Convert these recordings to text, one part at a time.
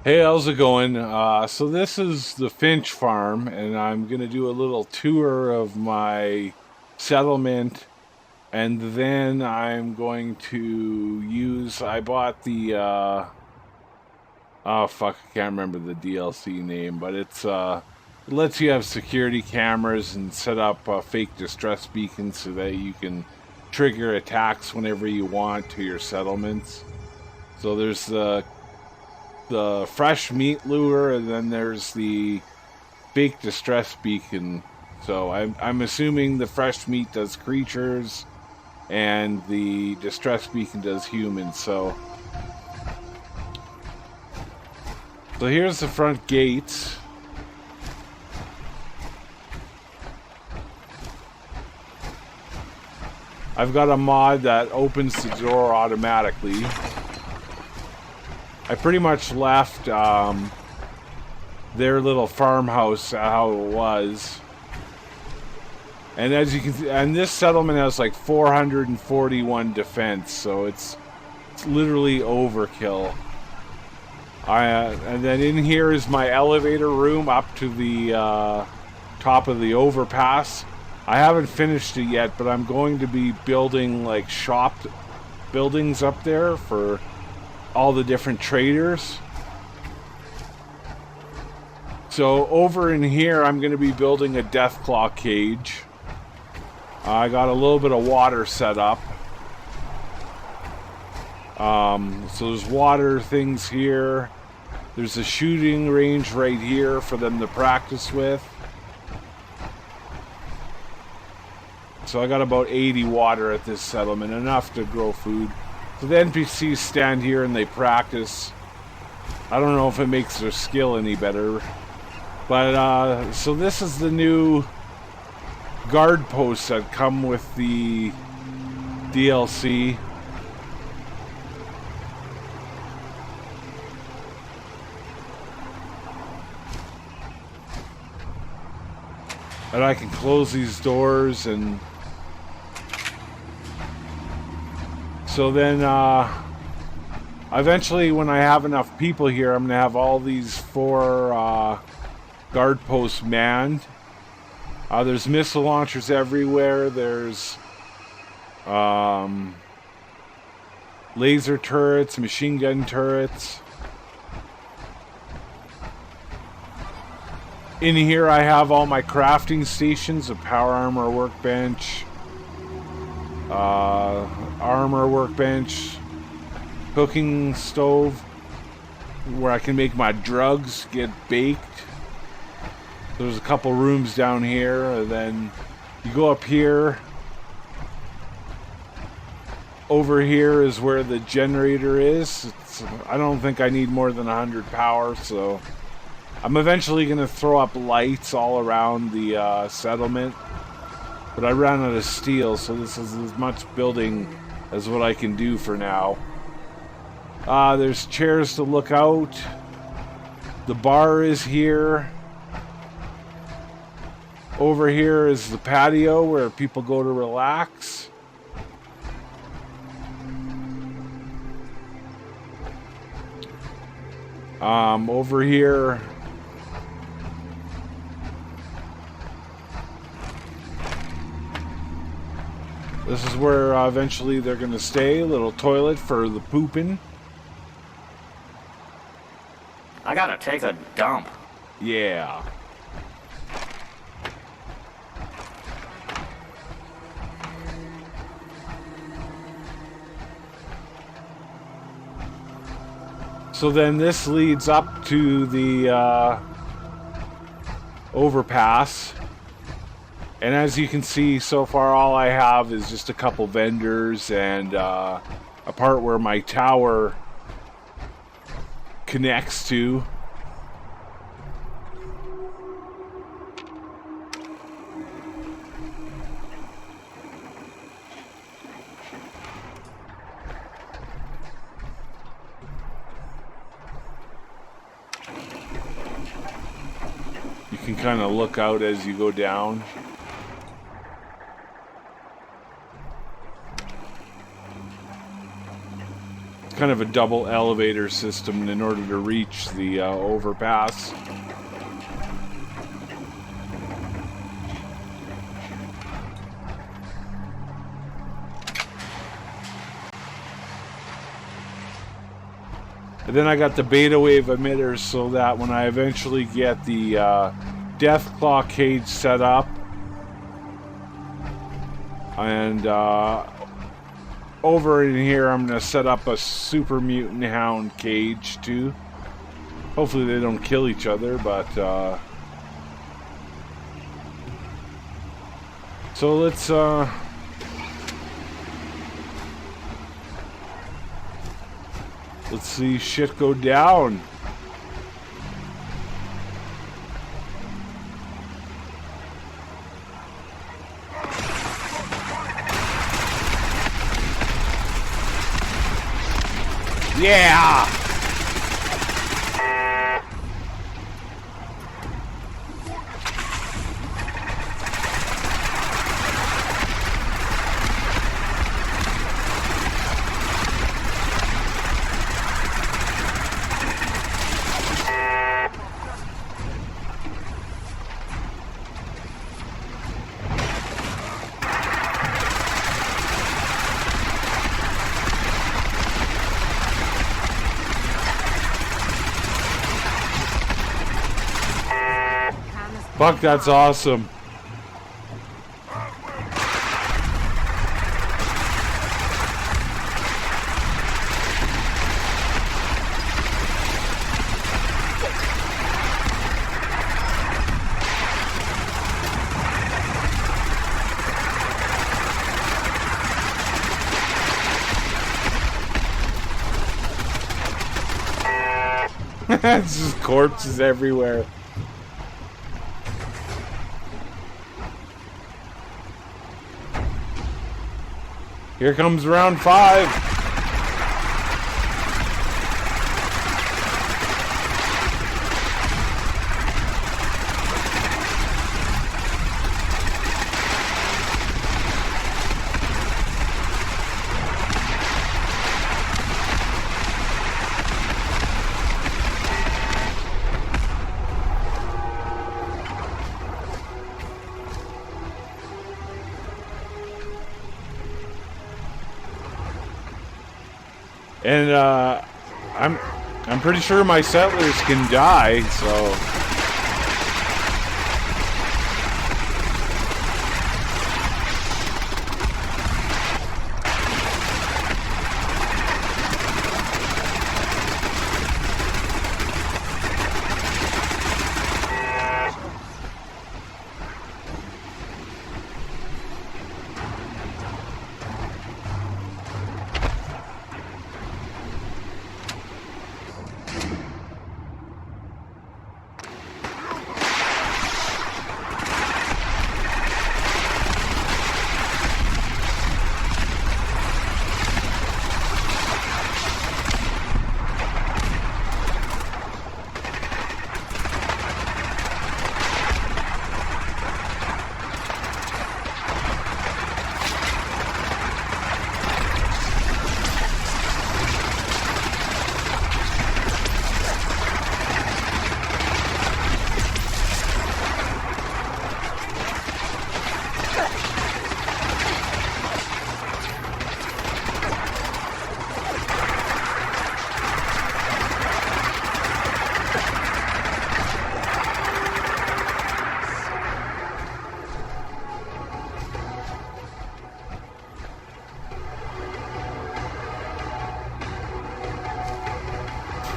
Hey, how's it going? So this is the Finch Farm, and I'm gonna do a little tour of my settlement, and then I'm going to use. I bought the oh fuck, I can't remember the DLC name, but it lets you have security cameras and set up fake distress beacons so that you can trigger attacks whenever you want to your settlements. So there's the fresh meat lure, and then there's the fake distress beacon. So I'm assuming the fresh meat does creatures, and the distress beacon does humans. So here's the front gates. I've got a mod that opens the door automatically. I pretty much left their little farmhouse how it was. And as you can see, and this settlement has like 441 defense, so it's literally overkill. And then in here is my elevator room up to the top of the overpass. I haven't finished it yet, but I'm going to be building like shop buildings up there for all the different traders. So over in here, I'm going to be building a Deathclaw cage. I got a little bit of water set up. So there's water things here. There's a shooting range right here for them to practice with. So I got about 80 water at this settlement, enough to grow food. So the NPCs stand here and they practice. I don't know if it makes their skill any better. But, so this is the new guard posts that come with the DLC. And I can close these doors, and so then eventually when I have enough people here, I'm going to have all these 4 guard posts manned. There's missile launchers everywhere. There's laser turrets, machine gun turrets. In here I have all my crafting stations, a power armor workbench, armor workbench, cooking stove, where I can make my drugs get baked. There's a couple rooms down here, and then you go up here. Over here is where the generator is. I don't think I need more than 100 power, so I'm eventually going to throw up lights all around the settlement. But I ran out of steel, so this is as much building as what I can do for now. There's chairs to look out. The bar is here. Over here is the patio where people go to relax. Over here, this is where eventually they're going to stay. A little toilet for the pooping. I gotta take a dump. Yeah. So then this leads up to the overpass. And as you can see, so far all I have is just a couple vendors and a part where my tower connects to. You can kind of look out as you go down. kind of a double elevator system in order to reach the overpass. And then I got the beta wave emitters so that when I eventually get the death claw cage set up and over in here I'm going to set up a super mutant hound cage too. Hopefully they don't kill each other, but so let's see shit go down. Yeah! Fuck, that's awesome. It's just corpses everywhere. Here comes round 5. And I'm pretty sure my settlers can die, so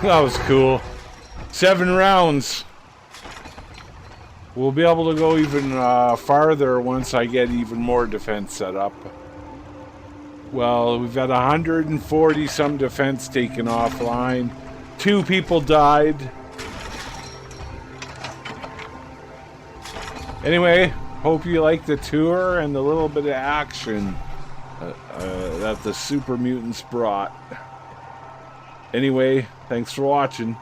that was cool. 7 rounds. We'll be able to go even farther once I get even more defense set up. Well, we've got 140 some defense taken offline. 2 people died. Anyway, hope you like the tour and the little bit of action that the Super Mutants brought. Anyway, thanks for watching.